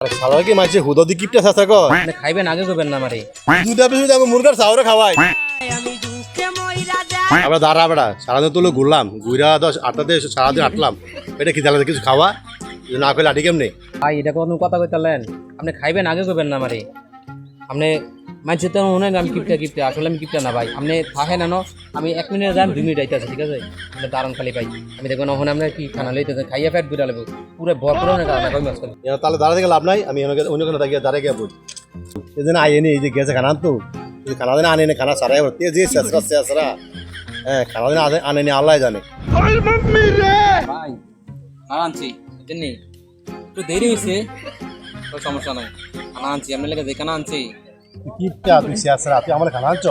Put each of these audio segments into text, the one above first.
সারা কি মাঝে হুদা দি কিপটা সাসা কর মানে খাইবেন আগে করবেন না মারে দুটা বেশি আমি মুরগার চাউরে খাওয়াই আমরা দাঁড়া বেড়া সারাদিন তুলো ঘুরলাম ঘুরা 8টাতে সারাদিন হাঁটলাম এটা কি তাহলে কিছু খাওয়া না খেলে আটি কেমনি ভাই এটা কোনো কথা কইতালেন আপনি খাইবেন আগে করবেন না মারে আপনি মানুষের তো মনে হয় আমি কিপটা আসলে আমি কিপটা না ভাই আপনি থাকেন না আমি 1 মিনিট যান 2 মিনিট আইতে আছে ঠিক আছে আপনি দারুণ খালি পাই আমি দেখুন ওখানে আমরা কি খানা লইতে খাইয়া পেট বুড়া লাগবে পুরো ভরপুর না কই মাছ খালি তাহলে দাঁড়া থেকে লাভ নাই আমি অন্য কোনো দাঁড়িয়ে গিয়ে বলি এই জন্য আইনি এই যে গেছে খানা তো খানা দিনে আনে খানা সারাই হতে যে শেষরা হ্যাঁ খানা দিনে আনে নি আল্লাহ জানে ভাই খানা আনছি জানি একটু দেরি হয়েছে কোনো সমস্যা নাই খানা আনছি আপনার লেগে যে খানা আনছি কিপটা তুই শেষরা তুই আমার খানা আনছ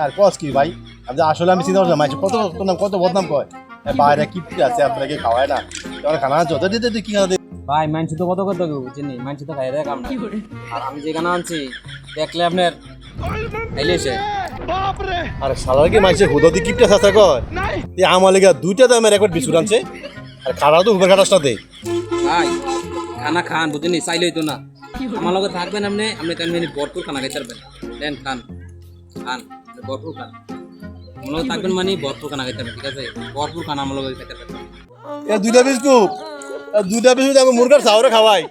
আর কস কি ভাই আমি আসলে আমি চিন্তা করছিলাম মাইছে কত বদনাম কয় বাইরে কিপটা শেষরা কি খাওয়ায় না তোমার খানা আনছ তো তুই কি খানা ভাই মানছি তো কত কত বুঝছেনি মানছি তো খাই দেয় কাম না আর আমি যে খানা আনছি দেখলে আপনার খাইলেছে আরে সালার কি মাইছে হুদা দি কিপটা সাসা কর তুই আমার লেগে দুইটা দামের একবার বিস্কুট আনছে আর খাড়া তো হুবের খাটাস না দে ভাই খানা খান বুঝছেনি চাইলেই তো না আমার লগে থাকবেন আপনি কেন ভরপুর খানা খাইতে পারবেন দেন খান ভরপুর খান আমার লগে থাকবেন মানে ভরপুর খানা খাইতে পারবেন ঠিক আছে ভরপুর খানা আমার লগে খাইতে পারবেন এ দুইটা বিস্কুট আমি মুরগার চাউরে খাওয়াই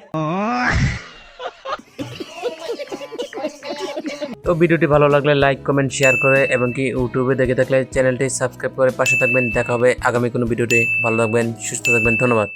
তো ভিডিওটি ভালো লাগলে লাইক কমেন্ট শেয়ার করে এবং কি ইউটিউবে দেখে থাকলে চ্যানেলটি সাবস্ক্রাইব করে পাশে থাকবেন দেখা হবে আগামী কোনো ভিডিওতে ভালো থাকবেন সুস্থ থাকবেন ধন্যবাদ।